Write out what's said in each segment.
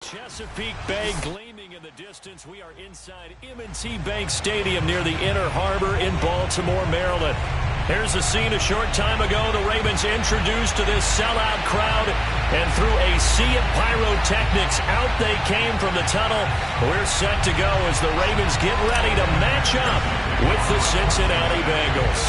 Chesapeake Bay gleaming in the distance. We are inside M&T Bank Stadium near the Inner Harbor in Baltimore, Maryland. Here's the scene a short time ago. The Ravens introduced to this sellout crowd, and through a sea of pyrotechnics, out they came from the tunnel. We're set to go as the Ravens get ready to match up with the Cincinnati Bengals.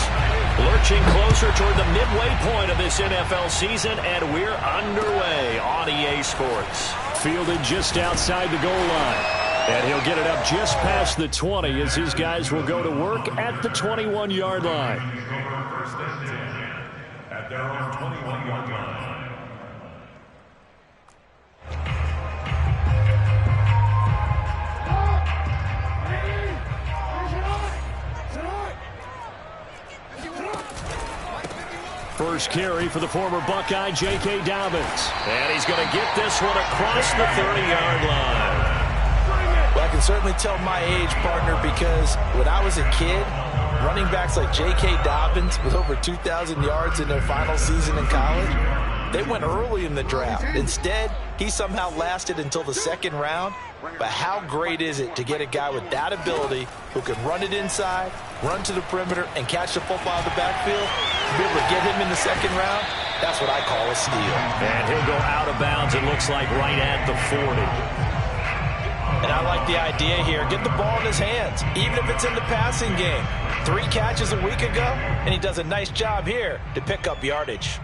Lurching closer toward the midway point of this NFL season, and we're underway on EA Sports. Fielded just outside the goal line. And he'll get it up just past the 20 as his guys will go to work at the 21-yard line. At their own 21-yard line. First carry for the former Buckeye, J.K. Dobbins. And he's going to get this one across the 30-yard line. Well, I can certainly tell my age, partner, because when I was a kid, running backs like J.K. Dobbins with over 2,000 yards in their final season in college, they went early in the draft. Instead, he somehow lasted until the second round. But how great is it to get a guy with that ability who can run it inside, run to the perimeter, and catch the football in the backfield? To be able to get him in the second round, that's what I call a steal. And he'll go out of bounds, it looks like, right at the 40. And I like the idea here. Get the ball in his hands, even if it's in the passing game. 3 catches a week ago, and he does a nice job here to pick up yardage.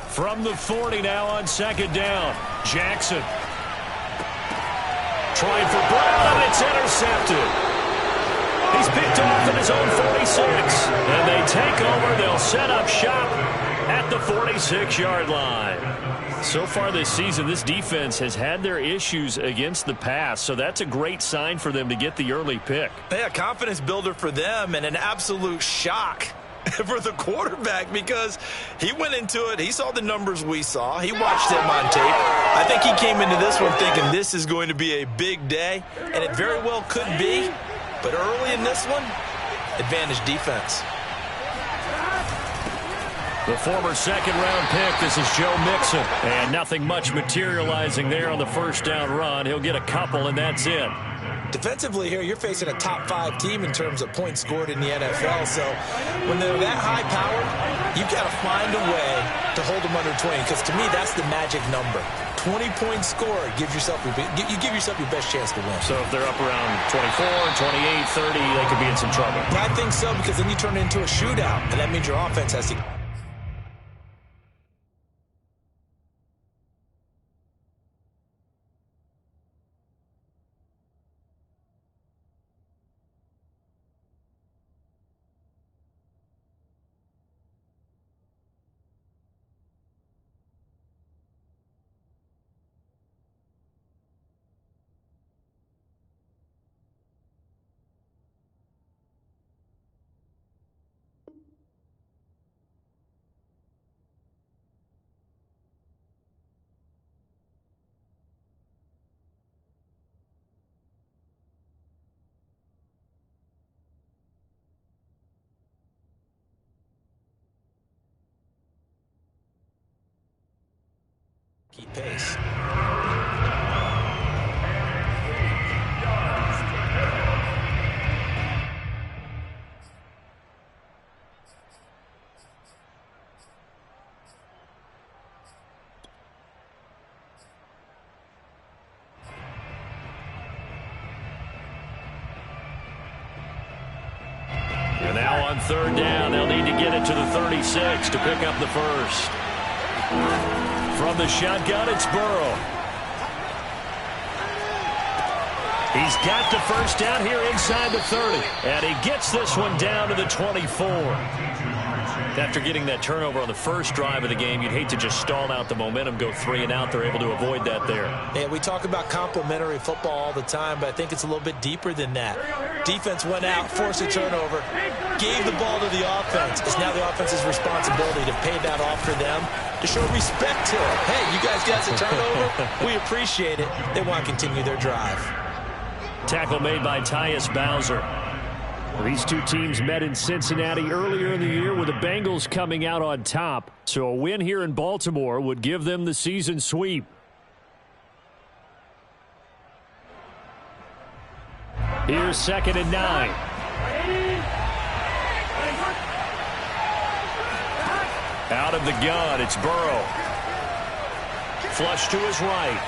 From the 40 now on second down. Jackson. Trying for Brown, and it's intercepted. He's picked off at his own 46. And they take over. They'll set up shop at the 46-yard line. So far this season, this defense has had their issues against the pass, so that's a great sign for them to get the early pick. Yeah, confidence builder for them and an absolute shock for the quarterback because he went into it. He saw the numbers we saw. He watched them on tape. I think he came into this one thinking this is going to be a big day, and it very well could be. But early in this one, advantage defense. The former second-round pick, this is Joe Mixon. And nothing much materializing there on the first down run. He'll get a couple, and that's it. Defensively here, you're facing a top-5 team in terms of points scored in the NFL. So when they're that high-powered, you've got to find a way to hold them under 20. Because to me, that's the magic number. 20-point score gives yourself you give yourself your best chance to win. So if they're up around 24, 28, 30, they could be in some trouble. I think so, because then you turn it into a shootout, and that means your offense has to... keep pace. And now on third down, they'll need to get it to the 36 to pick up the first. From the shotgun, it's Burrow. He's got the first down here inside the 30. And he gets this one down to the 24. After getting that turnover on the first drive of the game, you'd hate to just stall out the momentum, go 3 and out. They're able to avoid that there. Yeah, we talk about complementary football all the time, but I think it's a little bit deeper than that. Defense went out, forced a turnover, gave the ball to the offense. It's now the offense's responsibility to pay that off for them, to show respect to it. Hey, you guys got a turnover? We appreciate it. They want to continue their drive. Tackle made by Tyus Bowser. These two teams met in Cincinnati earlier in the year with the Bengals coming out on top. So a win here in Baltimore would give them the season sweep. Here's 2nd and 9. Out of the gun, it's Burrow. Flush to his right.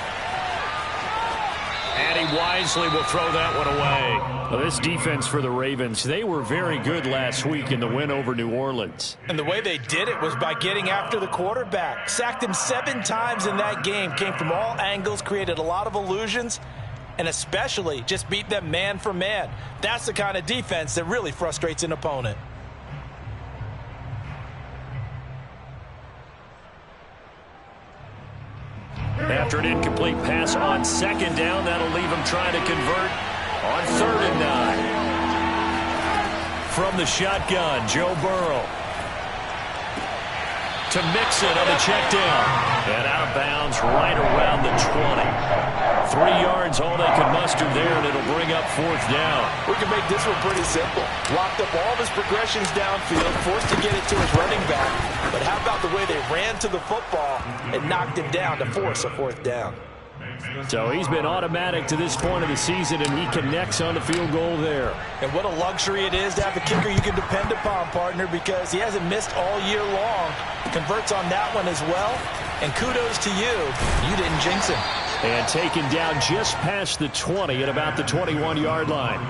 And he wisely will throw that one away. Well, this defense for the Ravens, they were very good last week in the win over New Orleans. And the way they did it was by getting after the quarterback. Sacked him 7 times in that game. Came from all angles, created a lot of illusions, and especially just beat them man for man. That's the kind of defense that really frustrates an opponent. After an incomplete pass on 2nd down, that'll leave him trying to convert on 3rd and 9. From the shotgun, Joe Burrow. To Mixon on the check down. And out of bounds right around the 20. 3 yards, all they can muster there, and it'll bring up 4th down. We can make this one pretty simple. Locked up all of his progressions downfield, forced to get it to his running back. But how about the way they ran to the football and knocked him down to force a 4th down? So he's been automatic to this point of the season, and he connects on the field goal there. And what a luxury it is to have a kicker you can depend upon, partner, because he hasn't missed all year long. Converts on that one as well. And kudos to you. You didn't jinx him. And taken down just past the 20 at about the 21-yard line.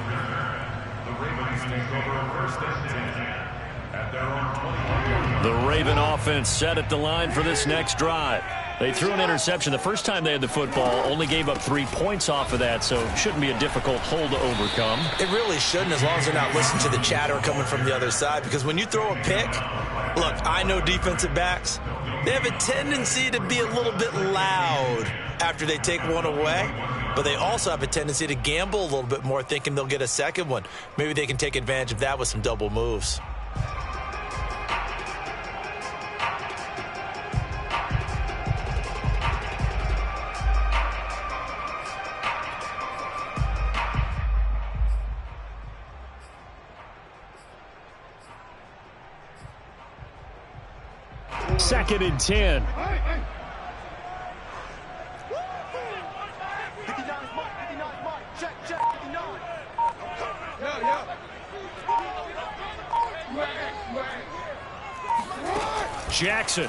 The Raven offense set at the line for this next drive. They threw an interception the first time they had the football, only gave up 3 points off of that, so it shouldn't be a difficult hole to overcome. It really shouldn't, as long as they're not listening to the chatter coming from the other side, because when you throw a pick, look, I know defensive backs, they have a tendency to be a little bit loud after they take one away, but they also have a tendency to gamble a little bit more, thinking they'll get a second one. Maybe they can take advantage of that with some double moves. Second and 10. Jackson.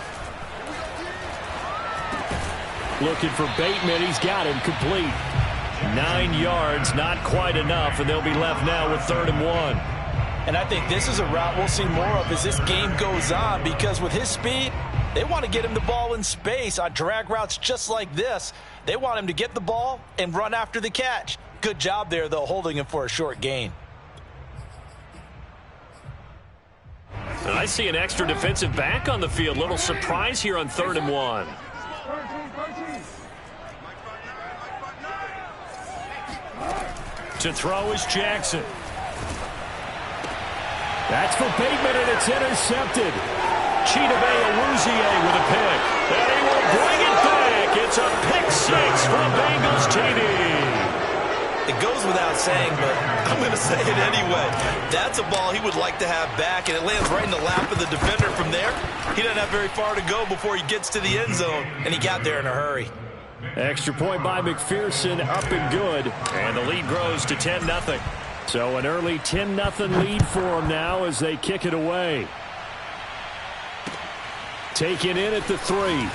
Looking for Bateman. He's got him complete. 9 yards, not quite enough, and they'll be left now with 3rd and 1. And I think this is a route we'll see more of as this game goes on, because with his speed, they want to get him the ball in space on drag routes just like this. They want him to get the ball and run after the catch. Good job there, though, holding him for a short gain. And I see an extra defensive back on the field. Little surprise here on 3rd and 1. To throw is Jackson. That's for Bateman, and it's intercepted. Chidobe Awuzie with a pick. And he will bring it back. It's a pick 6 for Bengals TD. It goes without saying, but I'm going to say it anyway. That's a ball he would like to have back, and it lands right in the lap of the defender from there. He doesn't have very far to go before he gets to the end zone, and he got there in a hurry. Extra point by McPherson, up and good. And the lead grows to 10-0. So an early 10-0 lead for them now as they kick it away. Taken in at the 3.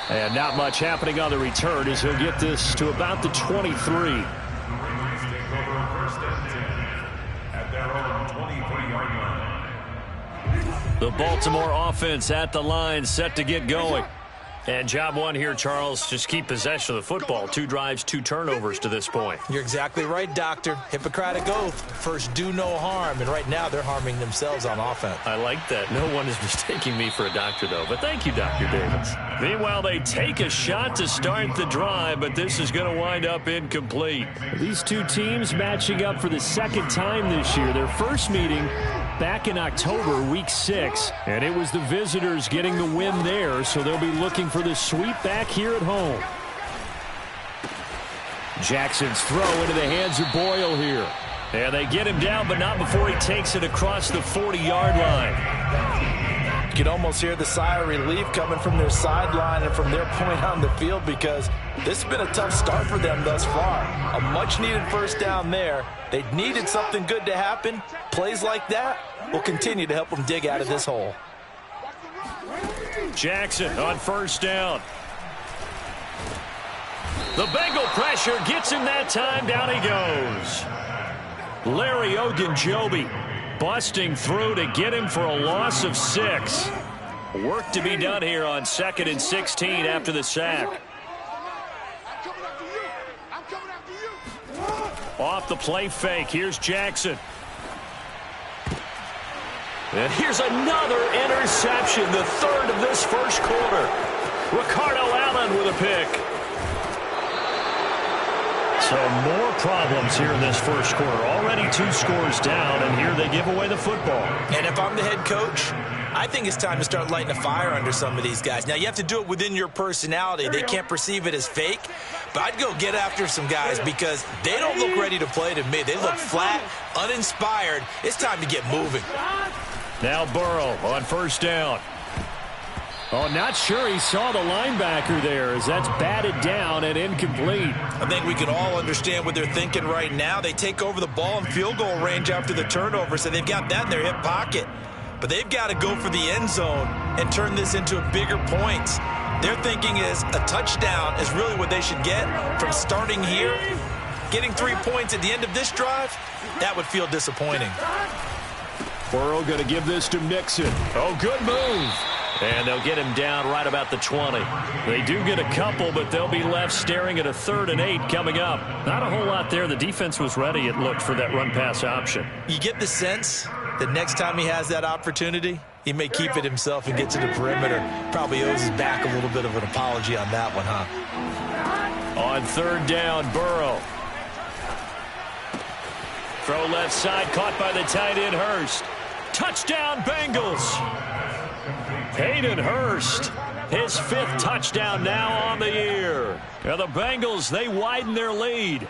And not much happening on the return as he'll get this to about the 23. The Baltimore offense at the line, set to get going. And job one here, Charles, just keep possession of the football. 2 drives, 2 turnovers to this point. You're exactly right, Doctor. Hippocratic oath. First, do no harm. And right now, they're harming themselves on offense. I like that. No one is mistaking me for a doctor, though. But thank you, Dr. Davis. Meanwhile, they take a shot to start the drive, but this is going to wind up incomplete. These two teams matching up for the second time this year. Their first meeting back in October, week 6, and it was the visitors getting the win there, so they'll be looking for the sweep back here at home. Jackson's throw into the hands of Boyle here. And they get him down, but not before he takes it across the 40-yard line. You can almost hear the sigh of relief coming from their sideline and from their point on the field, because this has been a tough start for them thus far. A much-needed first down there. They needed something good to happen. Plays like that will continue to help them dig out of this hole. Jackson on first down. The Bengal pressure gets him that time. Down he goes. Larry Ogunjobi busting through to get him for a loss of 6. Work to be done here on 2nd and 16 after the sack. Off the play fake. Here's Jackson. And here's another interception, the 3rd of this first quarter. Ricardo Allen with a pick. So more problems here in this first quarter. Already 2 scores down, and here they give away the football. And if I'm the head coach, I think it's time to start lighting a fire under some of these guys. Now, you have to do it within your personality. They can't perceive it as fake. But I'd go get after some guys because they don't look ready to play to me. They look flat, uninspired. It's time to get moving. Now Burrow on first down. Oh, not sure he saw the linebacker there as that's batted down and incomplete. I think we can all understand what they're thinking right now. They take over the ball in field goal range after the turnover, so they've got that in their hip pocket. But they've got to go for the end zone and turn this into bigger points. Their thinking is a touchdown is really what they should get from starting here. Getting 3 points at the end of this drive, that would feel disappointing. Burrow going to give this to Mixon. Oh, good move. And they'll get him down right about the 20. They do get a couple, but they'll be left staring at a 3rd and 8 coming up. Not a whole lot there. The defense was ready, it looked, for that run-pass option. You get the sense that next time he has that opportunity, he may keep it himself and get to the perimeter. Probably owes his back a little bit of an apology on that one, huh? On 3rd down, Burrow. Throw left side, caught by the tight end, Hurst. Touchdown, Bengals. Hayden Hurst, his 5th touchdown now on the year. Now the Bengals, they widen their lead.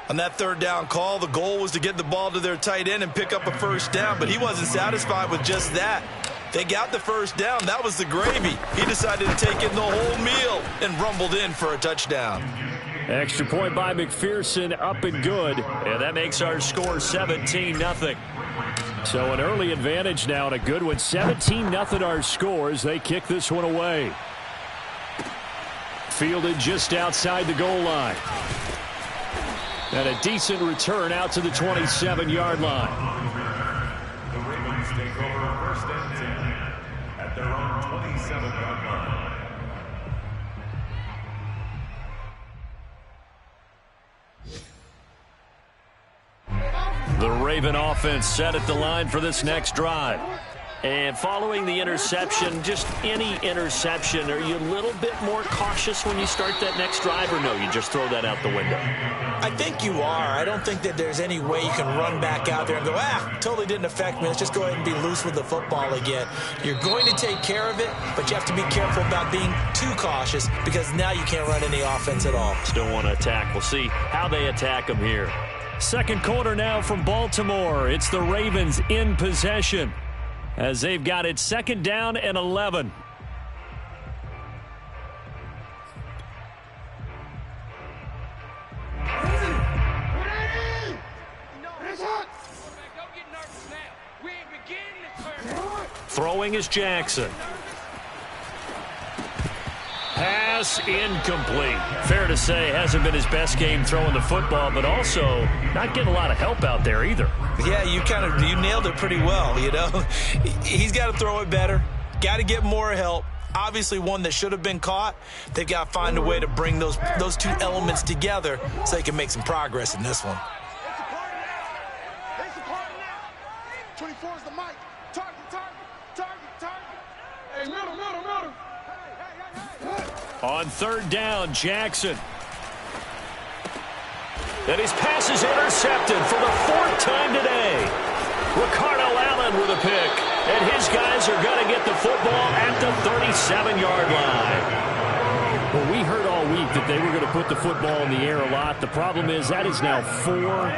On that 3rd down call, the goal was to get the ball to their tight end and pick up a first down, but he wasn't satisfied with just that. They got the first down. That was the gravy. He decided to take in the whole meal and rumbled in for a touchdown. Extra point by McPherson, up and good. And that makes our score 17-0. So an early advantage now and a good one. 17-0 our scores. They kick this one away. Fielded just outside the goal line. And a decent return out to the 27-yard line. The Ravens take over 1st and 10 at their own 27-yard line. The Raven offense set at the line for this next drive. And following the interception, just any interception, are you a little bit more cautious when you start that next drive, or no, you just throw that out the window? I think you are. I don't think that there's any way you can run back out there and go, totally didn't affect me. Let's just go ahead and be loose with the football again. You're going to take care of it, but you have to be careful about being too cautious because now you can't run any offense at all. Still want to attack. We'll see how they attack them here. Second quarter now from Baltimore. It's the Ravens in possession as they've got it 2nd down and 11. Throwing is Jackson. Pass incomplete. Fair to say, hasn't been his best game throwing the football, but also not getting a lot of help out there either. Yeah, you nailed it pretty well, you know. He's got to throw it better, got to get more help, obviously one that should have been caught. They've got to find a way to bring those two elements together so they can make some progress in this one. 24 is the mic. Target. Hey, middle. Hey. On third down, Jackson. And his pass is intercepted for the fourth time today. Ricardo Allen with a pick. And his guys are going to get the football at the 37-yard line. Well, we heard all week that they were going to put the football in the air a lot. The problem is that is now 4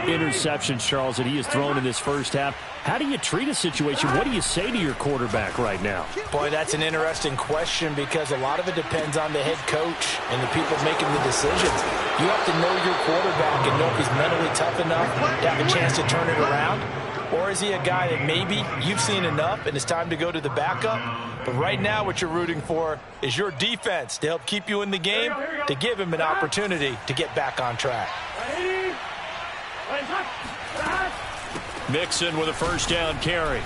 interceptions, Charles, that he has thrown in this first half. How do you treat a situation? What do you say to your quarterback right now? Boy, that's an interesting question because a lot of it depends on the head coach and the people making the decisions. You have to know your quarterback and know if he's mentally tough enough to have a chance to turn it around. Or is he a guy that maybe you've seen enough and it's time to go to the backup? But right now what you're rooting for is your defense to help keep you in the game, to give him an opportunity to get back on track. Mixon with a first down carry.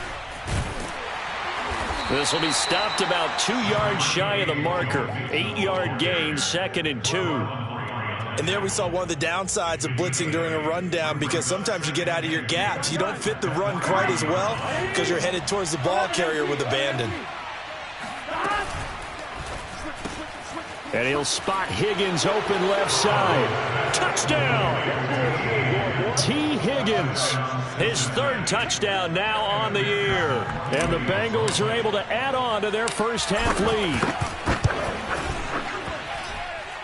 This will be stopped about 2 yards shy of the marker. 8-yard gain, 2nd and 2. And there we saw one of the downsides of blitzing during a rundown because sometimes you get out of your gaps. You don't fit the run quite as well because you're headed towards the ball carrier with abandon. And he'll spot Higgins open left side. Touchdown! T. Higgins, his 3rd touchdown now on the year. And the Bengals are able to add on to their first half lead.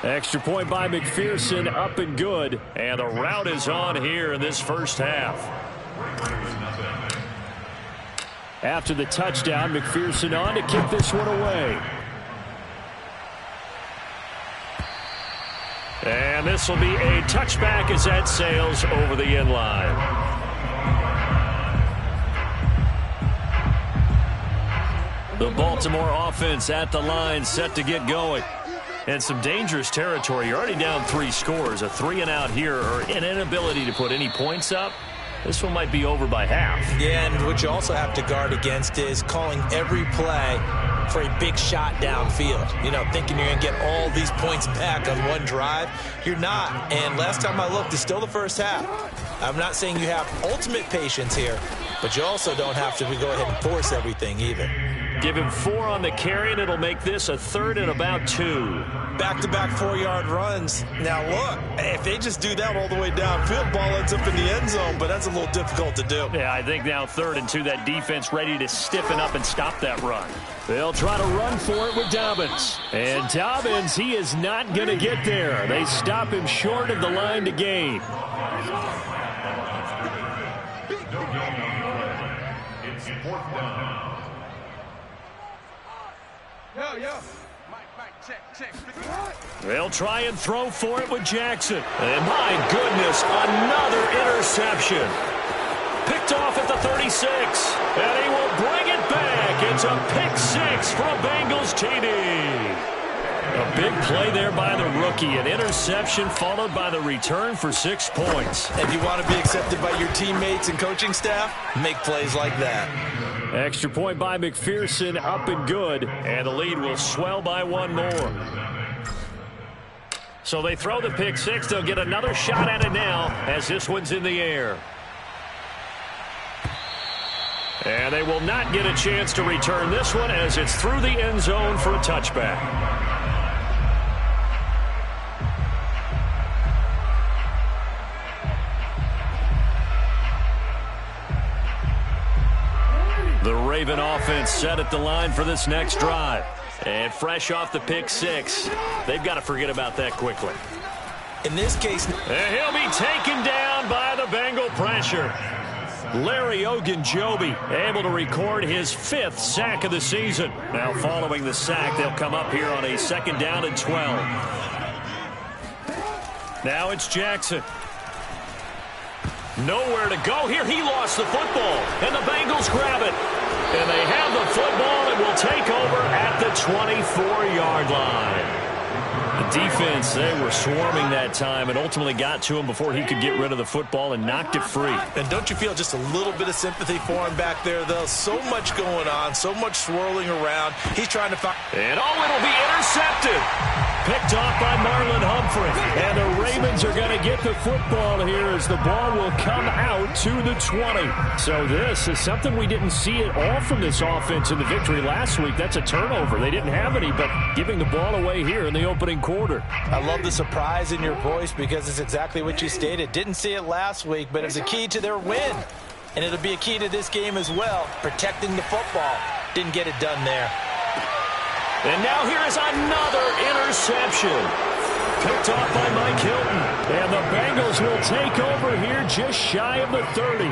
Extra point by McPherson, up and good. And the route is on here in this first half. After the touchdown, McPherson on to kick this one away. And this will be a touchback as that sails over the end line. The Baltimore offense at the line, set to get going. And some dangerous territory. You're already down 3 scores. A 3-and-out here, or an inability to put any points up. This one might be over by half. Yeah, and what you also have to guard against is calling every play for a big shot downfield. You know, thinking you're going to get all these points back on one drive. You're not. And last time I looked, it's still the first half. I'm not saying you have ultimate patience here, but you also don't have to go ahead and force everything either. Give him 4 on the carry, and it'll make this a 3rd and about 2. Back-to-back 4-yard runs. Now, look, if they just do that all the way downfield, ball ends up in the end zone, but that's a little difficult to do. Yeah, I think now 3rd and 2, that defense ready to stiffen up and stop that run. They'll try to run for it with Dobbins. And Dobbins, he is not going to get there. They stop him short of the line to gain. It's 4th down. They'll try and throw for it with Jackson. And my goodness, another interception. Picked off at the 36. And he will bring it back. It's a pick 6 for a Bengals TD. A big play there by the rookie. An interception followed by the return for 6 points. If you want to be accepted by your teammates and coaching staff, make plays like that. Extra point by McPherson, up and good. And the lead will swell by 1 more. So they throw the pick 6. They'll get another shot at it now as this one's in the air. And they will not get a chance to return this one as it's through the end zone for a touchback. The Raven offense set at the line for this next drive. And fresh off the pick 6, they've got to forget about that quickly. In this case, and he'll be taken down by the Bengal pressure. Larry Ogunjobi able to record his 5th sack of the season. Now following the sack, they'll come up here on a 2nd down and 12. Now it's Jackson. Nowhere to go here. He lost the football, and the Bengals grab it. And they have the football and will take over at the 24-yard line. The defense, they were swarming that time and ultimately got to him before he could get rid of the football and knocked it free. And don't you feel just a little bit of sympathy for him back there, though? So much going on, so much swirling around. He's trying to find... And it'll be intercepted. Picked off by Marlon Humphrey. And the Ravens are going to get the football here as the ball will come out to the 20. So this is something we didn't see at all from this offense in the victory last week. That's a turnover. They didn't have any, but giving the ball away here in the opening quarter. I love the surprise in your voice because it's exactly what you stated. Didn't see it last week, but it's a key to their win. And it'll be a key to this game as well, protecting the football. Didn't get it done there. And now here is another interception. Picked off by Mike Hilton. And the Bengals will take over here just shy of the 30.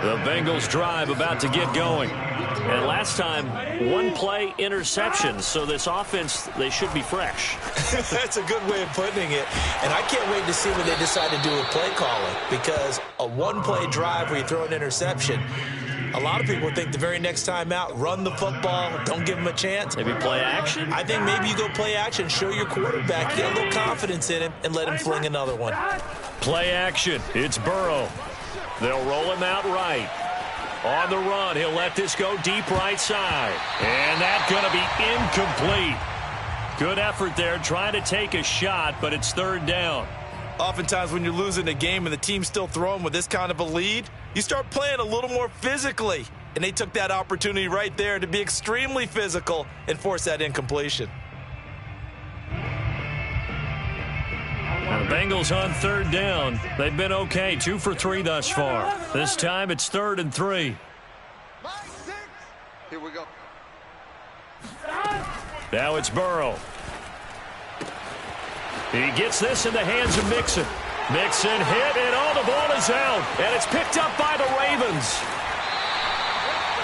The Bengals drive about to get going. And last time, one-play interceptions. So this offense, they should be fresh. That's a good way of putting it. And I can't wait to see what they decide to do with play calling. Because a one-play drive where you throw an interception, a lot of people think the very next time out, run the football, don't give him a chance. Maybe play action? I think maybe you go play action, show your quarterback, get a little confidence in him, and let him fling another one. Play action. It's Burrow. They'll roll him out right. On the run, he'll let this go deep right side. And that's going to be incomplete. Good effort there, trying to take a shot, but it's third down. Oftentimes when you're losing a game and the team's still throwing with this kind of a lead, you start playing a little more physically. And they took that opportunity right there to be extremely physical and force that incompletion. Now the Bengals on third down. They've been okay, 2 for 3 thus far. This time it's 3rd and 3. Here we go. Now it's Burrow. He gets this in the hands of Mixon. Mixon hit, and the ball is out. And it's picked up by the Ravens.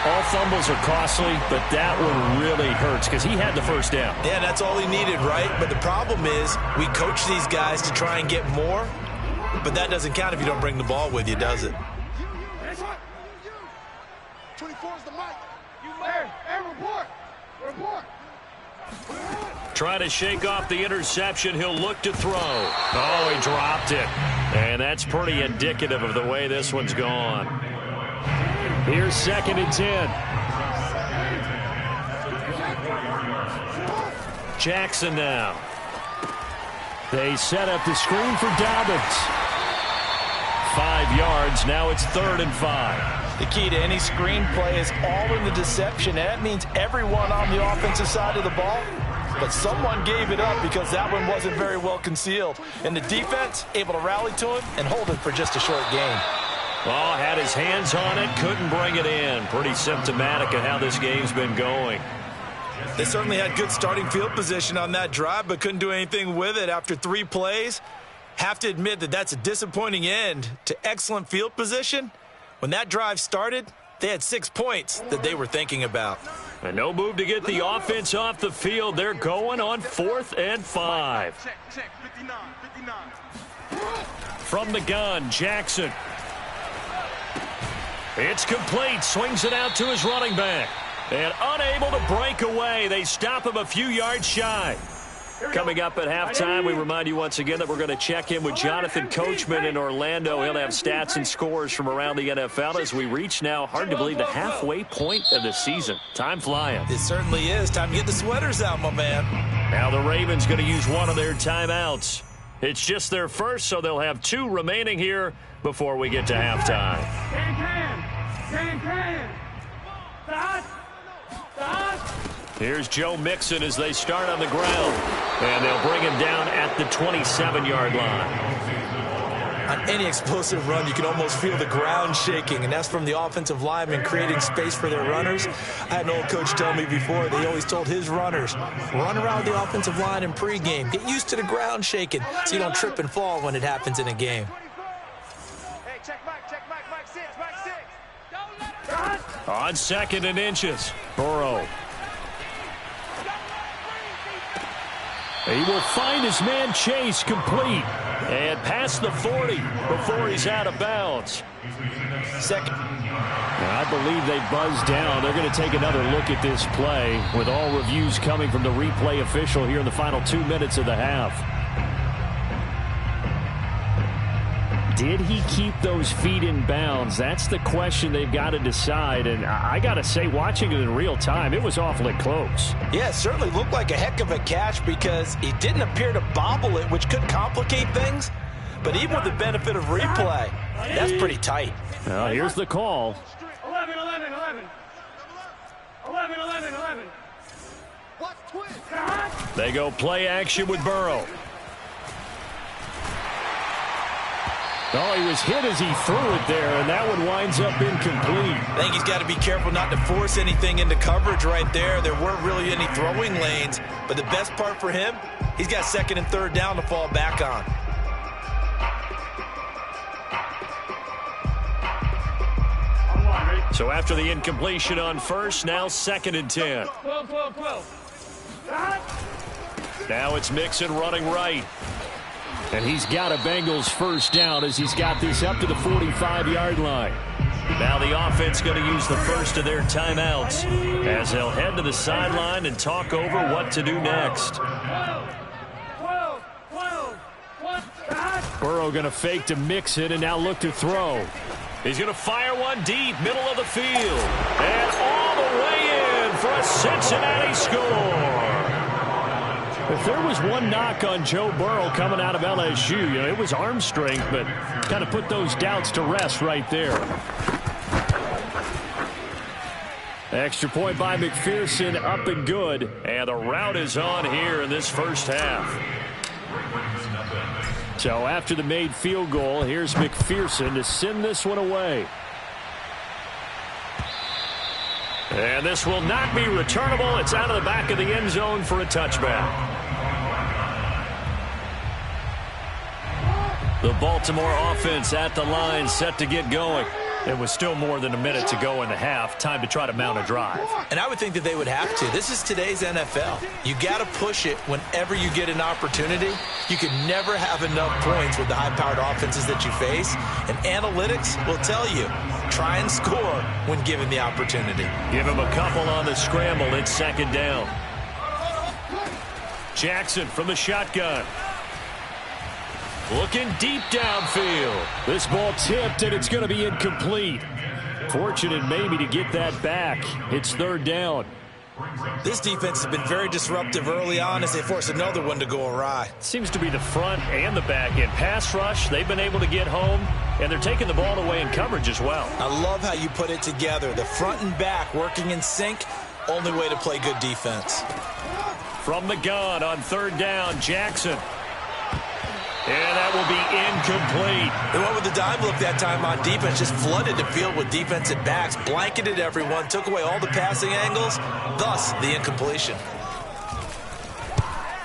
All fumbles are costly, but that one really hurts because he had the first down. Yeah, that's all he needed, right? But the problem is we coach these guys to try and get more, but that doesn't count if you don't bring the ball with you, does it? 24 is the mic. Hey, report. Report. Trying to shake off the interception. He'll look to throw. Oh, he dropped it. And that's pretty indicative of the way this one's gone. Here's 2nd and 10. Jackson now. They set up the screen for Dobbins. 5 yards. Now it's 3rd and 5. The key to any screen play is all in the deception. And that means everyone on the offensive side of the ball. But someone gave it up because that one wasn't very well concealed. And the defense able to rally to him and hold it for just a short gain. Oh, had his hands on it, couldn't bring it in. Pretty symptomatic of how this game's been going. They certainly had good starting field position on that drive, but couldn't do anything with it after 3 plays. Have to admit that that's a disappointing end to excellent field position. When that drive started, they had 6 points that they were thinking about. And no move to get the offense off the field. They're going on 4th and 5. Check, 59. From the gun, Jackson. It's complete. Swings it out to his running back. And unable to break away. They stop him a few yards shy. Coming up at halftime, we remind you once again that we're going to check in with Jonathan Coachman in Orlando. He'll have stats and scores from around the NFL as we reach now, hard to believe, the halfway point of the season. Time flying. It certainly is. Time to get the sweaters out, my man. Now the Ravens going to use one of their timeouts. It's just their first, so they'll have 2 remaining here before we get to halftime. Here's Joe Mixon as they start on the ground. And they'll bring him down at the 27-yard line. On any explosive run, you can almost feel the ground shaking, and that's from the offensive linemen creating space for their runners. I had an old coach tell me before, they always told his runners, run around the offensive line in pregame. Get used to the ground shaking so you don't trip and fall when it happens in a game. Hey, check Mike 6. On 2nd and inches, Burrow. He will find his man Chase complete and past the 40 before he's out of bounds. Second. believe they buzzed down. They're going to take another look at this play with all reviews coming from the replay official here in the final 2 minutes of the half. Did he keep those feet in bounds? That's the question they've got to decide. And I got to say, watching it in real time, it was awfully close. Yeah, it certainly looked like a heck of a catch because he didn't appear to bobble it, which could complicate things. But even with the benefit of replay, that's pretty tight. Well, here's the call. 11, 11, 11. 11, 11, 11. Watch twist. They go play action with Burrow. Oh, he was hit as he threw it there, and that one winds up incomplete. I think he's got to be careful not to force anything into coverage right there. There weren't really any throwing lanes, but the best part for him, he's got second and third down to fall back on. So after the incompletion on first, now second and 10. 12, 12, 12. Now it's Mixon running right. And he's got a Bengals first down as he's got this up to the 45-yard line. Now the offense going to use the first of their timeouts as they'll head to the sideline and talk over what to do next. 12, 12, 12. Burrow going to fake to Mixon and now look to throw. He's going to fire one deep, middle of the field. And all the way in for a Cincinnati score. If there was one knock on Joe Burrow coming out of LSU, it was arm strength, but kind of put those doubts to rest right there. Extra point by McPherson, up and good. And the route is on here in this first half. So after the made field goal, here's McPherson to send this one away. And this will not be returnable. It's out of the back of the end zone for a touchback. The Baltimore offense at the line, set to get going. It was still more than a minute to go in the half. Time to try to mount a drive. And I would think that they would have to. This is today's NFL. You got to push it whenever you get an opportunity. You can never have enough points with the high-powered offenses that you face. And analytics will tell you, try and score when given the opportunity. Give him a couple on the scramble. It's second down. Jackson from the shotgun. Looking deep downfield. This ball tipped, and it's going to be incomplete. Fortunate maybe to get that back. It's third down. This defense has been very disruptive early on as they force another one to go awry. Seems to be the front and the back end. Pass rush, they've been able to get home, and they're taking the ball away in coverage as well. I love how you put it together. The front and back working in sync, only way to play good defense. From the gun on third down, Jackson. And that will be incomplete. They went with the dime look that time on defense, just flooded the field with defensive backs, blanketed everyone, took away all the passing angles, thus the incompletion.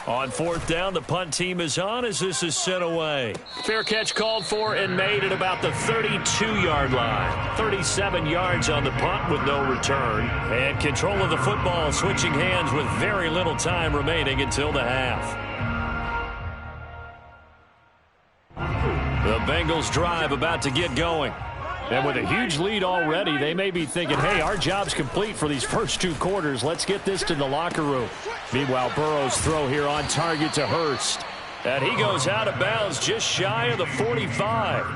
On fourth down, the punt team is on as this is sent away. Fair catch called for and made at about the 32-yard line. 37 yards on the punt with no return. And control of the football switching hands with very little time remaining until the half. The Bengals drive about to get going. And with a huge lead already, they may be thinking, hey, our job's complete for these first two quarters. Let's get this to the locker room. Meanwhile, Burrow's throw here on target to Hurst. And he goes out of bounds just shy of the 45.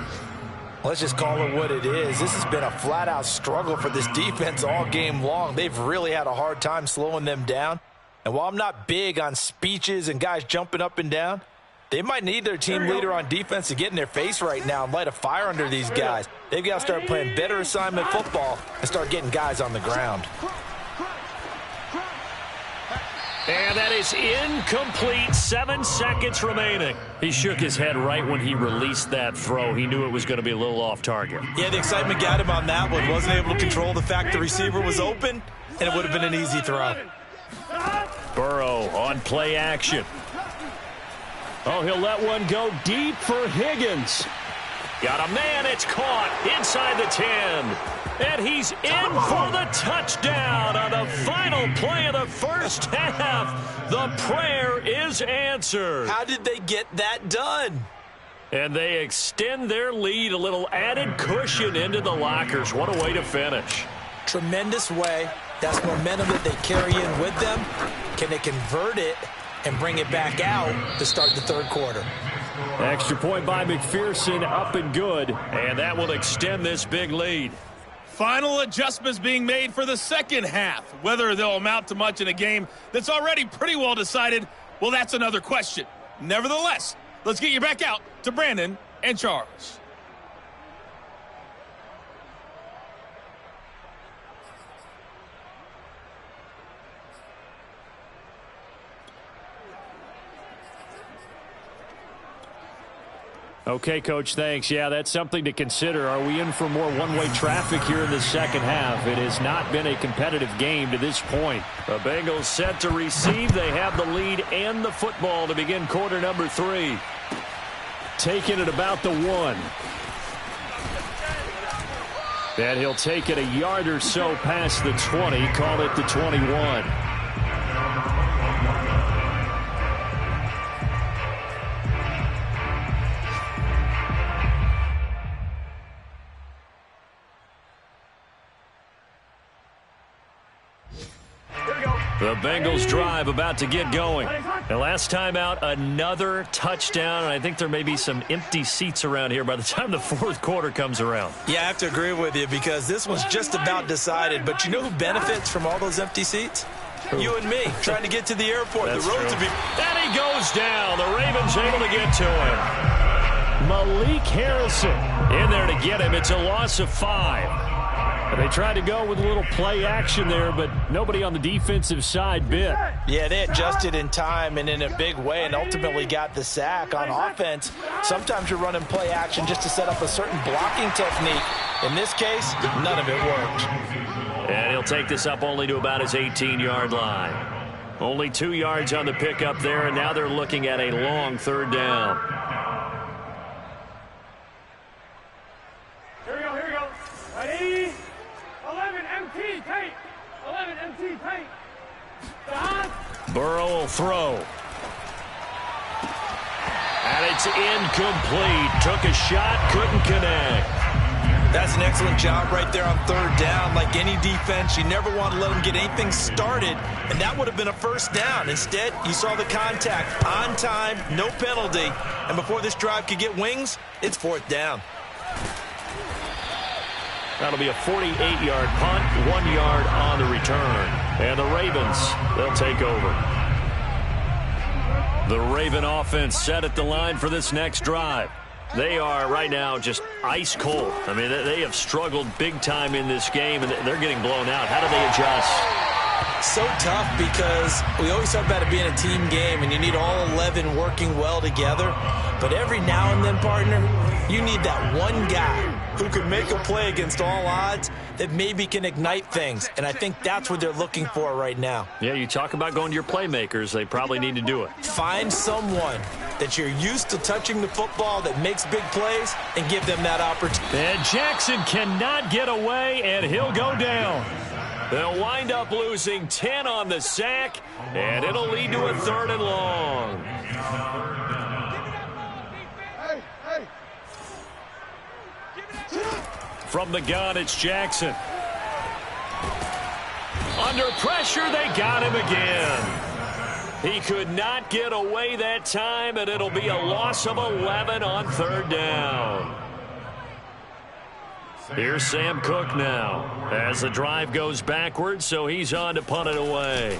Let's just call it what it is. This has been a flat-out struggle for this defense all game long. They've really had a hard time slowing them down. And while I'm not big on speeches and guys jumping up and down, they might need their team leader on defense to get in their face right now and light a fire under these guys. They've got to start playing better assignment football and start getting guys on the ground. And that is incomplete. 7 seconds remaining. He shook his head right when he released that throw. He knew it was going to be a little off target. Yeah, the excitement got him on that one. Wasn't able to control the fact the receiver was open, and it would have been an easy throw. Burrow on play action. Oh, he'll let one go deep for Higgins. Got a man, it's caught inside the 10. And he's in for the touchdown on the final play of the first half. The prayer is answered. How did they get that done? And they extend their lead, a little added cushion into the lockers. What a way to finish. tremendous way. That's momentum that they carry in with them. Can they convert it and bring it back out to start the third quarter? Extra point by McPherson, up and good. And that will extend this big lead. Final adjustments being made for the second half. Whether they'll amount to much in a game that's already pretty well decided, well, that's another question. Nevertheless, let's get you back out to Brandon and Charles. Okay, Coach, thanks. Yeah, that's something to consider. Are we in for more one-way traffic here in the second half? It has not been a competitive game to this point. The Bengals set to receive. They have the lead and the football to begin quarter number 3. Taking it about the 1. And he'll take it a yard or so past the 20. Call it the 21. The Bengals drive about to get going. The last time out, another touchdown. And I think there may be some empty seats around here by the time the fourth quarter comes around. Yeah, I have to agree with you because this one's just about decided. But you know who benefits from all those empty seats? You and me, trying to get to the airport. That's the road true. to be... And he goes down. The Ravens able to get to him. Malik Harrison In there to get him. It's a loss of 5. They tried to go with a little play action there, but nobody on the defensive side bit. Yeah, they adjusted in time and in a big way and ultimately got the sack. On offense, sometimes you're running play action just to set up a certain blocking technique. In this case, none of it worked. And he'll take this up only to about his 18-yard line. Only 2 yards on the pickup there, and now they're looking at a long third down. Here we go. Ready? 11 MT paint. 11 MT paint. Burrow will throw. And it's incomplete. Took a shot, couldn't connect. That's an excellent job right there on third down. Like any defense, you never want to let them get anything started, and that would have been a first down. Instead, you saw the contact on time, no penalty, and before this drive could get wings, it's fourth down. That'll be a 48-yard punt, 1 yard on the return. And the Ravens, they'll take over. The Raven offense set at the line for this next drive. They are right now just ice cold. I mean, they have struggled big time in this game, and they're getting blown out. How do they adjust? So tough because we always talk about it being a team game, and you need all 11 working well together. But every now and then, partner, you need that one guy who can make a play against all odds that maybe can ignite things. And I think that's what they're looking for right now. Yeah, you talk about going to your playmakers. They probably need to do it. Find someone that you're used to touching the football that makes big plays and give them that opportunity. And Jackson cannot get away, and he'll go down. They'll wind up losing 10 on the sack, and it'll lead to a 3rd and long. From the gun, it's Jackson. Under pressure, they got him again. He could not get away that time, and it'll be a loss of 11 on 3rd down. Here's Sam Cook now as the drive goes backwards, so he's on to punt it away.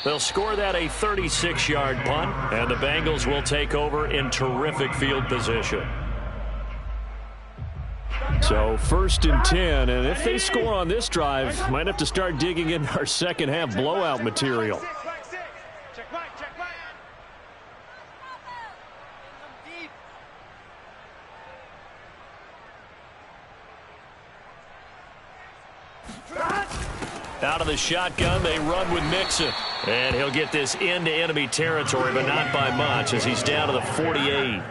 They'll score that a 36-yard punt, and the Bengals will take over in terrific field position. So 1st and 10, and if they score on this drive, might have to start digging in our second half blowout material. Out of the shotgun, they run with Mixon. And he'll get this into enemy territory, but not by much as he's down to the 48.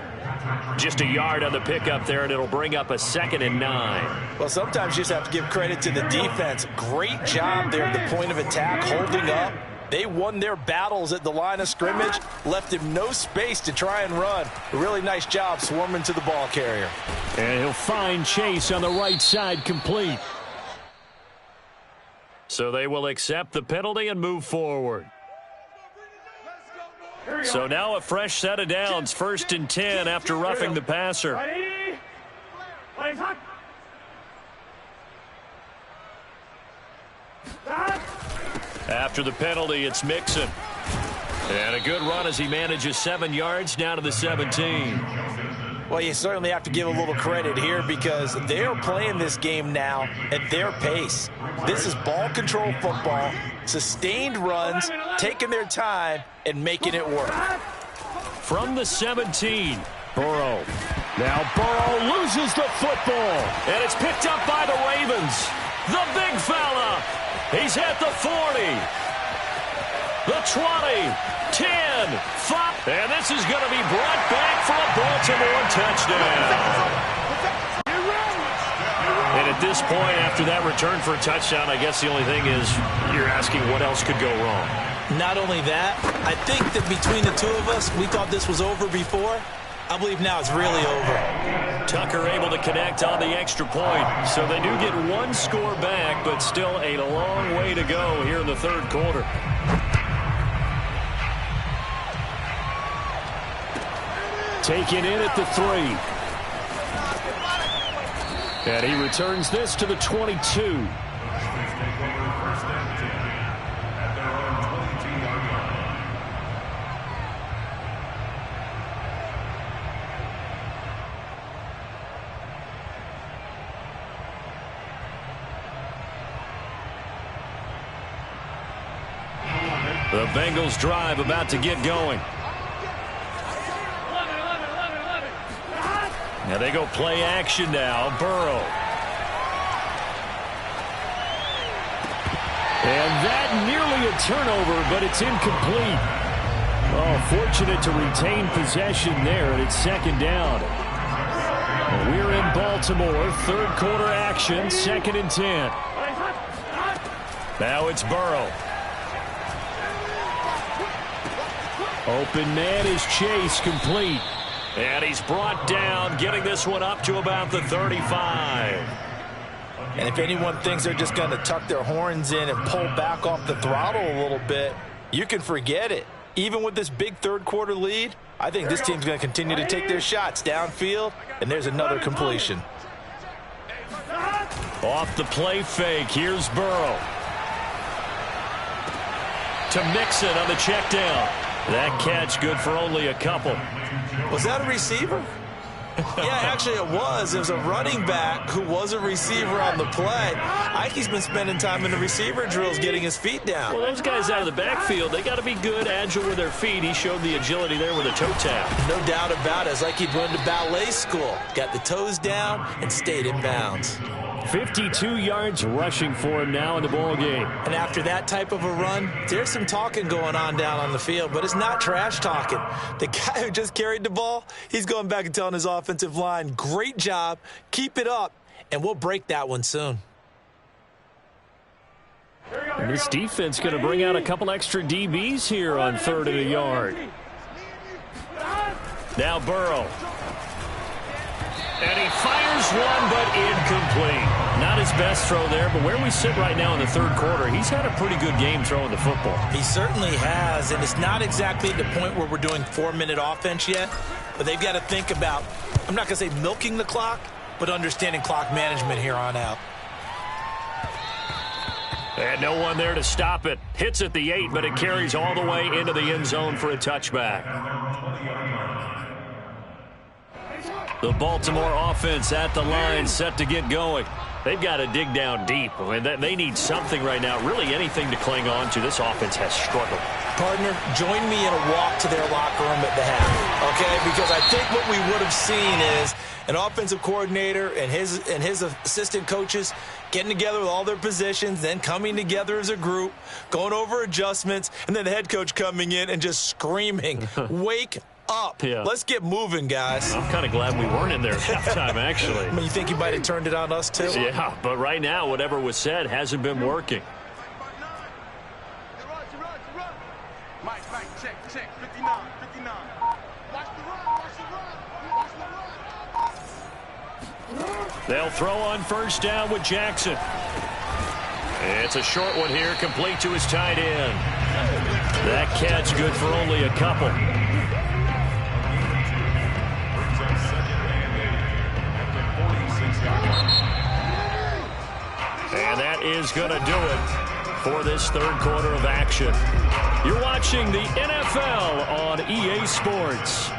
Just a yard on the pickup there, and it'll bring up a 2nd and 9. Well, sometimes you just have to give credit to the defense. Great job there at the point of attack, holding up They won their battles at the line of scrimmage, left him no space to try and run. A really nice job swarming to the ball carrier. And he'll find Chase on the right side, complete. So they will accept the penalty and move forward. So now a fresh set of downs, 1st and 10 after roughing the passer. Ready? Play hot. After the penalty, it's Mixon. And a good run as he manages 7 yards down to the 17. Well, you certainly have to give a little credit here because they're playing this game now at their pace. This is ball control football, sustained runs, taking their time, and making it work. From the 17, Burrow. Now Burrow loses the football. and it's picked up by the Ravens. The big fella. He's at the 40, the 20, 10, 5, and this is going to be brought back for a Baltimore touchdown. And at this point, after that return for a touchdown, I guess the only thing is you're asking what else could go wrong. Not only that, I think that between the two of us, we thought this was over before. I believe now it's really over. Tucker able to connect on the extra point. So they do get one score back, but still a long way to go here in the 3rd quarter. Taken in at the 3. And he returns this to the 22. The Bengals drive about to get going. Now they go play action now. Burrow. And that nearly a turnover, but it's incomplete. Oh, fortunate to retain possession there, and it's 2nd down. We're in Baltimore, 3rd quarter action, 2nd and 10. Now it's Burrow. Open man is Chase, complete. And he's brought down, getting this one up to about the 35. And if anyone thinks they're just going to tuck their horns in and pull back off the throttle a little bit, you can forget it. Even with this big 3rd quarter lead, I think this team's going to continue to take their shots downfield, and there's another completion. Off the play fake, here's Burrow. To Mixon on the check down. That catch good for only a couple. Was that a receiver? Yeah, actually it was. It was a running back who was a receiver on the play. Ike's been spending time in the receiver drills getting his feet down. Well, those guys out of the backfield, they got to be good, agile with their feet. He showed the agility there with a toe tap. No doubt about it. It's like he'd run to ballet school. Got the toes down and stayed in bounds. 52 yards rushing for him now in the ball game. And after that type of a run, there's some talking going on down on the field, but it's not trash talking. The guy who just carried the ball, he's going back and telling his offensive line, great job, keep it up, and we'll break that one soon. And this defense going to bring out a couple extra DBs here on 3rd and a yard. Now Burrow. And he fires one, but incomplete. Not his best throw there, but where we sit right now in the 3rd quarter, he's had a pretty good game throwing the football. He certainly has, and it's not exactly at the point where we're doing 4-minute offense yet, but they've got to think about, I'm not going to say milking the clock, but understanding clock management here on out. And no one there to stop it. Hits at the 8, but it carries all the way into the end zone for a touchback. The Baltimore offense at the line, set to get going. They've got to dig down deep. I mean, they need something right now, really anything to cling on to. This offense has struggled. Partner, join me in a walk to their locker room at the half, okay? Because I think what we would have seen is an offensive coordinator and his assistant coaches getting together with all their positions, then coming together as a group, going over adjustments, and then the head coach coming in and just screaming, wake up. Yeah. Let's get moving, guys. I'm kind of glad we weren't in there at halftime, actually. I mean, you think he might have turned it on us, too? Yeah, but right now, whatever was said hasn't been working. They'll throw on first down with Jackson. It's a short one here, complete to his tight end. That catch good for only a couple. And that is going to do it for this third quarter of action. You're watching the NFL on EA Sports.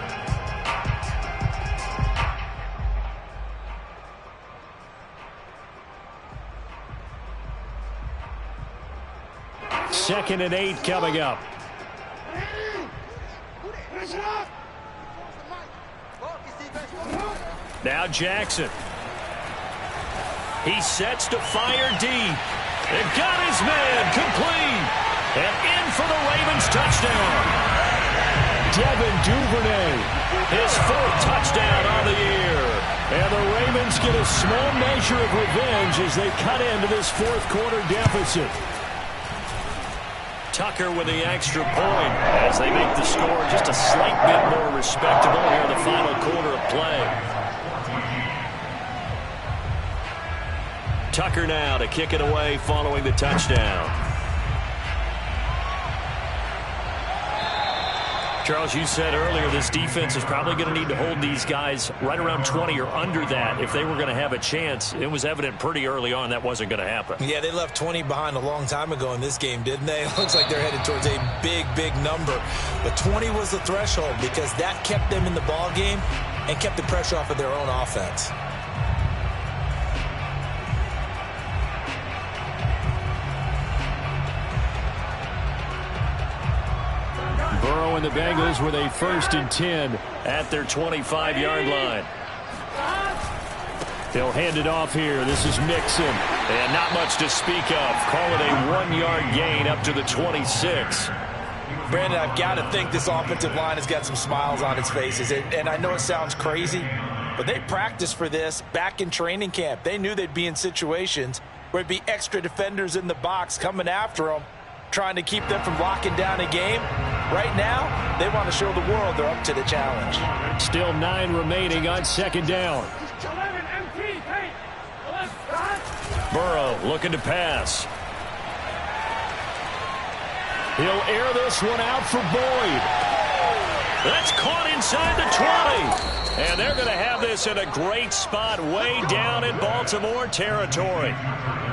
Second and 8 coming up. Now Jackson. He sets to fire deep. And got his man complete. And in for the Ravens touchdown. Devin Duvernay. His fourth touchdown on the year. And the Ravens get a small measure of revenge as they cut into this fourth quarter deficit. Tucker with the extra point as they make the score just a slight bit more respectable here in the final quarter of play. Tucker now to kick it away following the touchdown. Charles, you said earlier this defense is probably going to need to hold these guys right around 20 or under that if they were going to have a chance. It was evident pretty early on that wasn't going to happen. Yeah, they left 20 behind a long time ago in this game, didn't they? It looks like they're headed towards a big, big number. But 20 was the threshold because that kept them in the ball game and kept the pressure off of their own offense. Burrow and the Bengals with a 1st and 10 at their 25-yard line. They'll hand it off here. This is Mixon. And not much to speak of. Call it a 1-yard gain up to the 26. Brandon, I've got to think this offensive line has got some smiles on its faces. And I know it sounds crazy, but they practiced for this back in training camp. They knew they'd be in situations where it'd be extra defenders in the box coming after them, trying to keep them from locking down a game. Right now, they want to show the world they're up to the challenge. Still 9 remaining on second down. 11 MT, hey, 11, Burrow looking to pass. He'll air this one out for Boyd. That's caught inside the 20. And they're going to have this in a great spot way down in Baltimore territory.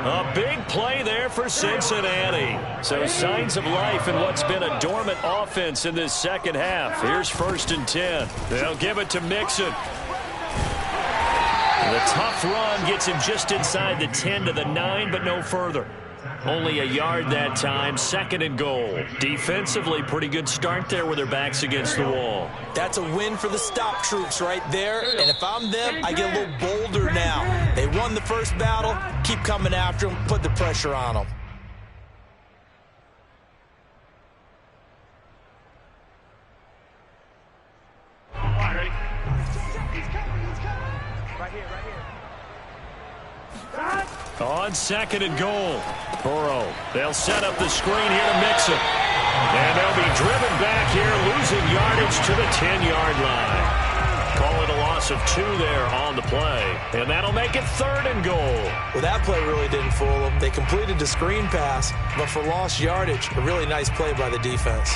A big play there for Cincinnati. So signs of life in what's been a dormant offense in this second half. Here's 1st and 10. They'll give it to Mixon. The tough run gets him just inside the 10 to the 9, but no further. Only a yard that time, 2nd and goal. Defensively, pretty good start there with their backs against the wall. That's a win for the stop troops right there. And if I'm them, I get a little bolder now. They won the first battle. Keep coming after them. Put the pressure on them. On 2nd and goal. Burrow. They'll set up the screen here to Mixon. And they'll be driven back here, losing yardage to the 10-yard line. Call it a loss of 2 there on the play. And that'll make it 3rd and goal. Well, that play really didn't fool them. They completed the screen pass, but for lost yardage, a really nice play by the defense.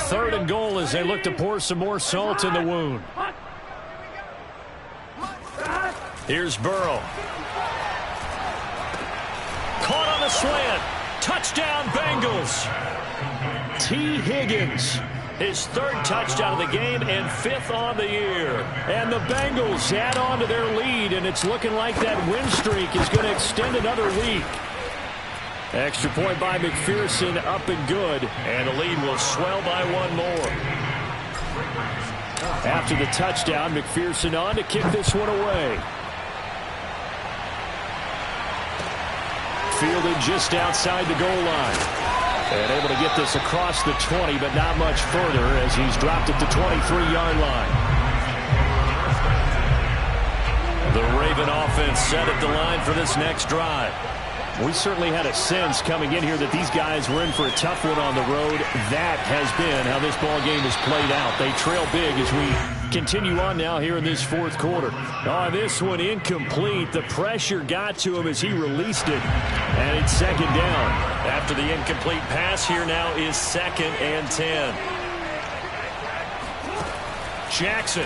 Third and goal as they look to pour some more salt in the wound. Here's Burrow. Caught on a slant. Touchdown, Bengals. T. Higgins. His 3rd touchdown of the game and 5th on the year. And the Bengals add on to their lead, and it's looking like that win streak is going to extend another week. Extra point by McPherson, up and good. And the lead will swell by 1 more. After the touchdown, McPherson on to kick this one away. Fielded just outside the goal line. And able to get this across the 20, but not much further as he's dropped it to 23-yard line. The Raven offense set at the line for this next drive. We certainly had a sense coming in here that these guys were in for a tough one on the road. That has been how this ball game has played out. They trail big as we continue on now here in this fourth quarter. Oh, this one incomplete. The pressure got to him as he released it, and it's second down. After the incomplete pass, here now is 2nd and 10. Jackson.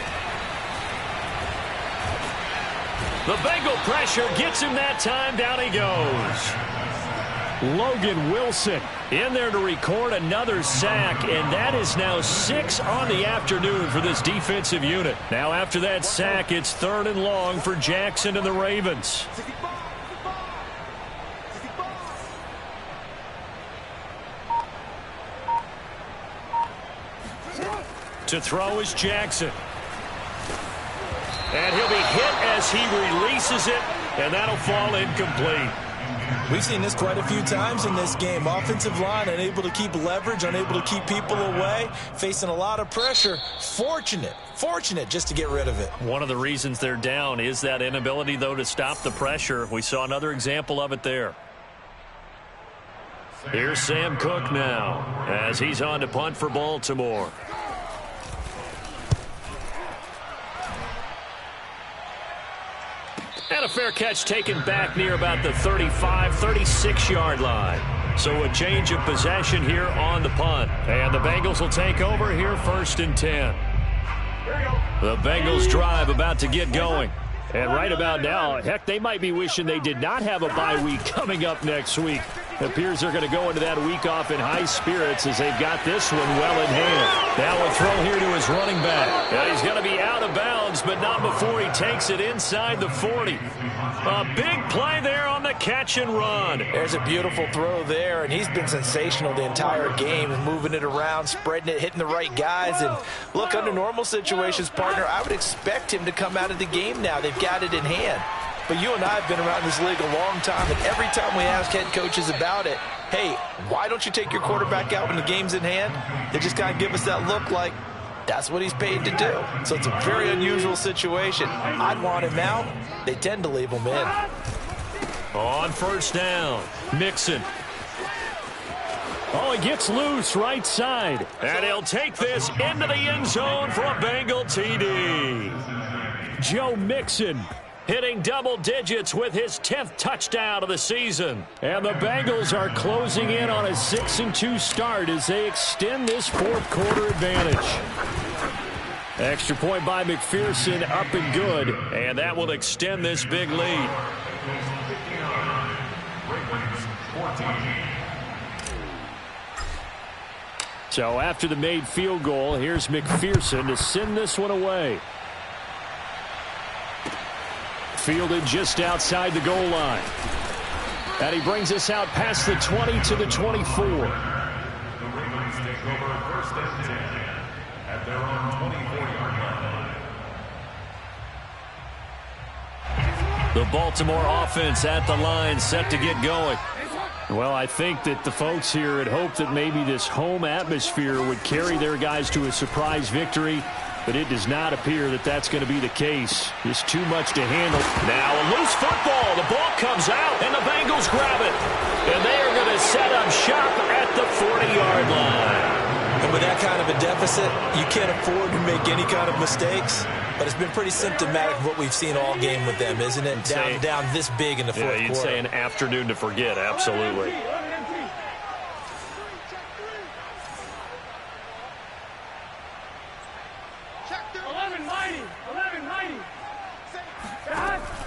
The Bengal pressure gets him that time. Down he goes. Logan Wilson in there to record another sack, and that is now 6 on the afternoon for this defensive unit. Now after that sack, it's 3rd and long for Jackson and the Ravens. To throw is Jackson. And he'll be hit as he releases it, and that'll fall incomplete. We've seen this quite a few times in this game. Offensive line unable to keep leverage, unable to keep people away, facing a lot of pressure. Fortunate just to get rid of it. One of the reasons they're down is that inability, though, to stop the pressure. We saw another example of it there. Here's Sam Cook now as he's on to punt for Baltimore. And a fair catch taken back near about the 35, 36-yard line. So a change of possession here on the punt. And the Bengals will take over here 1st and 10. The Bengals drive about to get going. And right about now, heck, they might be wishing they did not have a bye week coming up next week. It appears they're going to go into that week off in high spirits as they've got this one well in hand. Now a throw here to his running back. And he's going to be out of bounds, but not before he takes it inside the 40. A big play there on the catch and run. There's a beautiful throw there, and he's been sensational the entire game, moving it around, spreading it, hitting the right guys. And look, under normal situations, partner, I would expect him to come out of the game now. They've got it in hand. But you and I have been around this league a long time, and every time we ask head coaches about it, hey, why don't you take your quarterback out when the game's in hand? They just kind of give us that look like that's what he's paid to do. So it's a very unusual situation. I'd want him out. They tend to leave him in. On 1st down, Mixon. Oh, he gets loose right side. And he'll take this into the end zone for a Bengal TD. Joe Mixon hitting double digits with his 10th touchdown of the season. And the Bengals are closing in on a 6-2 start as they extend this fourth quarter advantage. Extra point by McPherson, up and good. And that will extend this big lead. So after the made field goal, here's McPherson to send this one away. Fielded just outside the goal line. And he brings us out past the 20 to the 24. The Ravens take over 1st and 10 at their own 24-yard line. The Baltimore offense at the line, set to get going. Well, I think that the folks here had hoped that maybe this home atmosphere would carry their guys to a surprise victory. But it does not appear that that's going to be the case. Just too much to handle. Now a loose football. The ball comes out, and the Bengals grab it. And they are going to set up shop at the 40-yard line. And with that kind of a deficit, you can't afford to make any kind of mistakes. But it's been pretty symptomatic of what we've seen all game with them, isn't it? Down this big in the fourth quarter. You'd say an afternoon to forget, absolutely.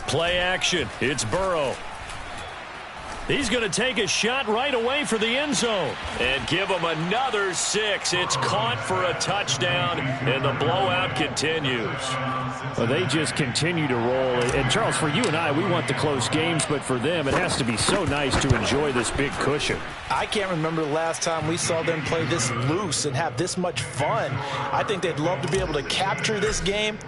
Play action. It's Burrow. He's going to take a shot right away for the end zone. And give him another 6. It's caught for a touchdown, and the blowout continues. Well, they just continue to roll. And, Charles, for you and I, we want the close games, but for them, it has to be so nice to enjoy this big cushion. I can't remember the last time we saw them play this loose and have this much fun. I think they'd love to be able to capture this game,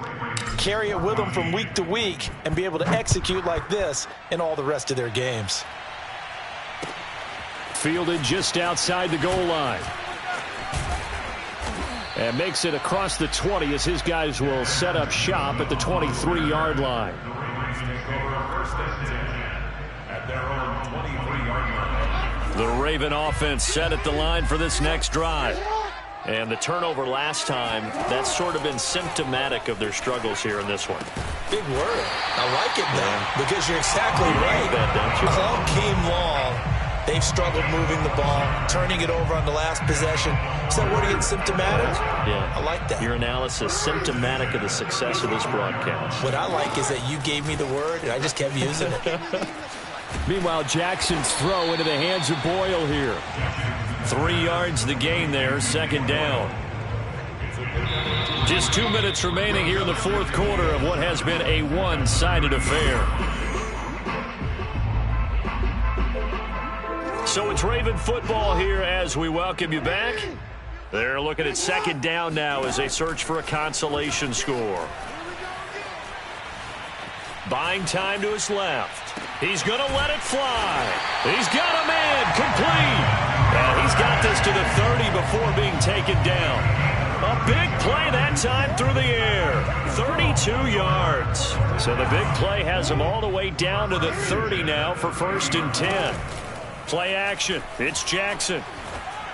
carry it with them from week to week, and be able to execute like this in all the rest of their games. Fielded just outside the goal line. And makes it across the 20 as his guys will set up shop at the 23-yard line. The Ravens take over 1st and 10 at their own 23-yard The Raven offense set at the line for this next drive. And the turnover last time, that's sort of been symptomatic of their struggles here in this one. Big word. I like it, though, because you're exactly right. That, don't you? All game long, they've struggled moving the ball, turning it over on the last possession. Is that word again, symptomatic? Yeah. I like that. Your analysis, symptomatic of the success of this broadcast. What I like is that you gave me the word, and I just kept using it. Meanwhile, Jackson's throw into the hands of Boyle here. 3 yards the gain there, second down. Just 2 minutes remaining here in the fourth quarter of what has been a one-sided affair. So it's Raven football here as we welcome you back. They're looking at second down now as they search for a consolation score. Buying time to his left. He's going to let it fly. He's got a man complete. And he's got this to the 30 before being taken down. A big play that time through the air. 32 yards. So the big play has him all the way down to the 30 now for 1st and 10. Play action. It's Jackson.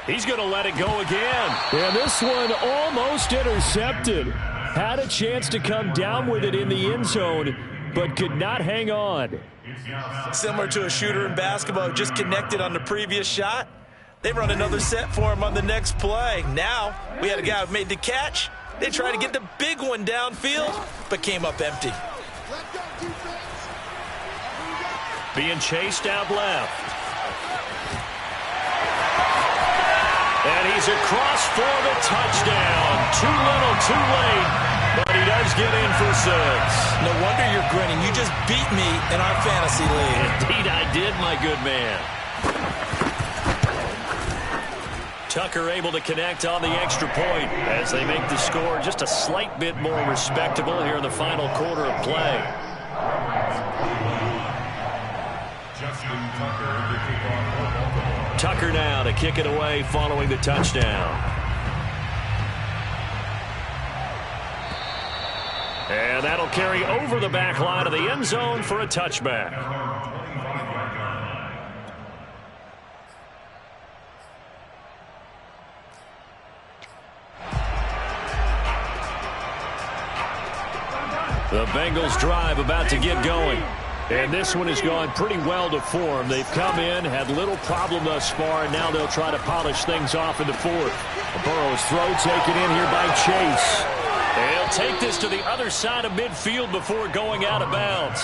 He's going to let it go again. And this one almost intercepted. Had a chance to come down with it in the end zone, but could not hang on. Similar to a shooter in basketball who just connected on the previous shot. They run another set for him on the next play. Now, we had a guy who made the catch. They tried to get the big one downfield, but came up empty. Being chased out left. And he's across for the touchdown. Too little, too late, but he does get in for 6. No wonder you're grinning. You just beat me in our fantasy league. Indeed I did, my good man. Tucker able to connect on the extra point as they make the score just a slight bit more respectable here in the final quarter of play. Tucker now to kick it away following the touchdown. And that'll carry over the back line of the end zone for a touchback. The Bengals drive about to get going. And this one has gone pretty well to form. They've come in, had little problem thus far, and now they'll try to polish things off in the fourth. Burrow's throw taken in here by Chase. They'll take this to the other side of midfield before going out of bounds.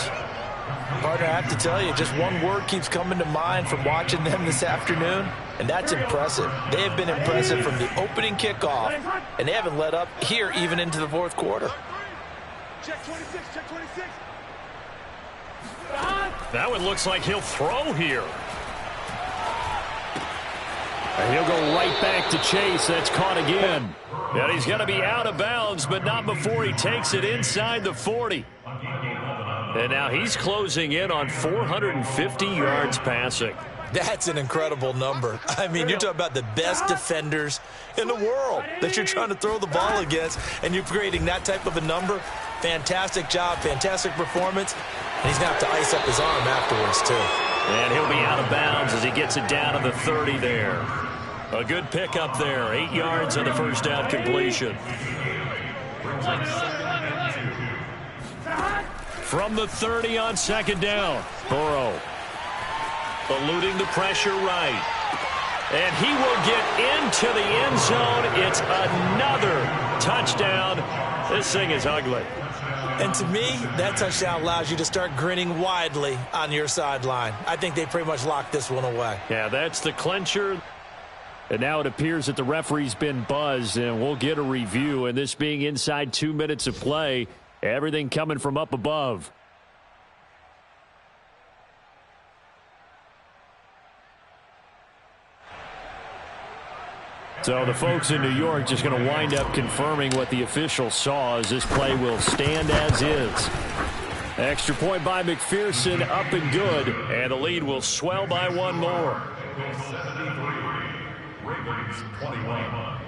Partner, I have to tell you, just one word keeps coming to mind from watching them this afternoon, and that's impressive. They have been impressive from the opening kickoff, and they haven't let up here even into the fourth quarter. Check 26, check 26. That one looks like he'll throw here. And he'll go right back to Chase. That's caught again. And he's going to be out of bounds, but not before he takes it inside the 40. And now he's closing in on 450 yards passing. That's an incredible number. I mean, you're talking about the best defenders in the world that you're trying to throw the ball against, and you're creating that type of a number. Fantastic job, fantastic performance. And he's going to have to ice up his arm afterwards, too. And he'll be out of bounds as he gets it down to the 30 there. A good pickup there. 8 yards on the first down completion. From the 30 on second down. Burrow eluding the pressure right. And he will get into the end zone. It's another touchdown. This thing is ugly. And to me, that touchdown allows you to start grinning widely on your sideline. I think they pretty much locked this one away. Yeah, that's the clincher. And now it appears that the referee's been buzzed, and we'll get a review. And this being inside 2 minutes of play, everything coming from up above. So the folks in New York just going to wind up confirming what the officials saw as this play will stand as is. Extra point by McPherson, up and good. And the lead will swell by one more. 73, Ravens 21.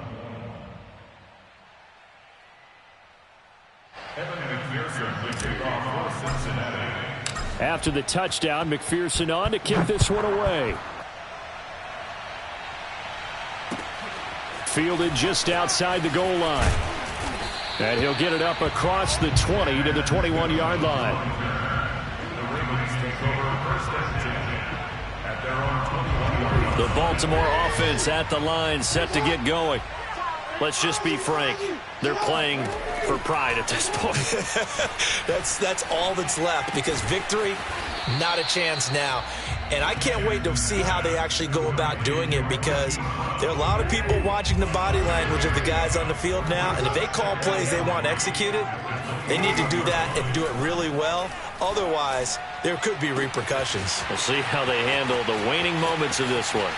Evan McPherson will take off for Cincinnati. After the touchdown, McPherson on to kick this one away. fielded just outside the goal line. And he'll get it up across the 20 to the 21-yard line. The Ravens take over first and 10 at their own 21-yard line. The Baltimore offense at the line, set to get going. Let's just be frank. They're playing for pride at this point. That's all that's left, because victory, not a chance now. And I can't wait to see how they actually go about doing it, because there are a lot of people watching the body language of the guys on the field now. And if they call plays they want executed, they need to do that and do it really well. Otherwise, there could be repercussions. We'll see how they handle the waning moments of this one.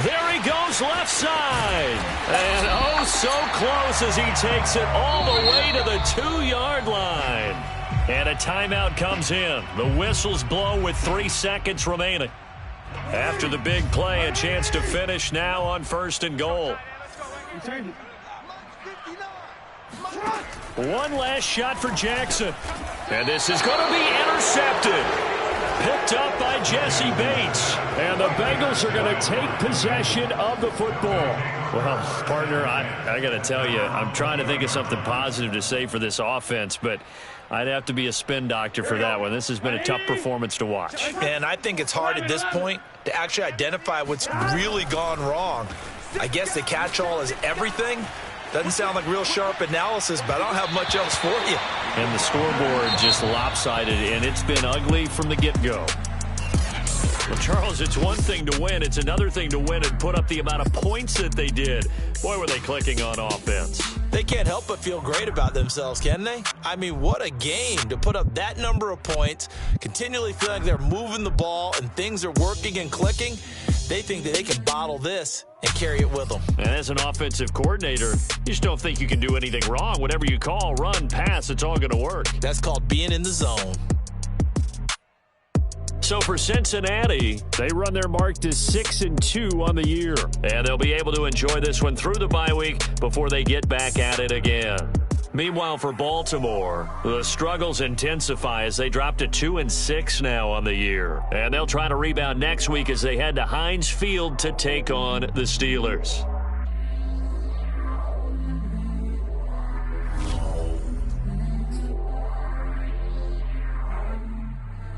There he goes, left side. And oh, so close as he takes it all the way to the 2-yard line. And a timeout comes in. The whistles blow with 3 seconds remaining. After the big play, a chance to finish now on 1st and goal. One last shot for Jackson. And this is going to be intercepted. Picked up by Jesse Bates. And the Bengals are going to take possession of the football. Well, partner, I got to tell you, I'm trying to think of something positive to say for this offense, but I'd have to be a spin doctor for that one. This has been a tough performance to watch. And I think it's hard at this point to actually identify what's really gone wrong. I guess the catch-all is everything. Doesn't sound like real sharp analysis, but I don't have much else for you. And the scoreboard just lopsided, and it's been ugly from the get-go. Well, Charles, it's one thing to win. It's another thing to win and put up the amount of points that they did. Boy, were they clicking on offense. They can't help but feel great about themselves, can they? I mean, what a game to put up that number of points, continually feel like they're moving the ball and things are working and clicking. They think that they can bottle this and carry it with them. And as an offensive coordinator, you just don't think you can do anything wrong. Whatever you call, run, pass, it's all going to work. That's called being in the zone. So for Cincinnati, they run their mark to 6-2 on the year. And they'll be able to enjoy this one through the bye week before they get back at it again. Meanwhile, for Baltimore, the struggles intensify as they drop to 2-6 now on the year. And they'll try to rebound next week as they head to Heinz Field to take on the Steelers.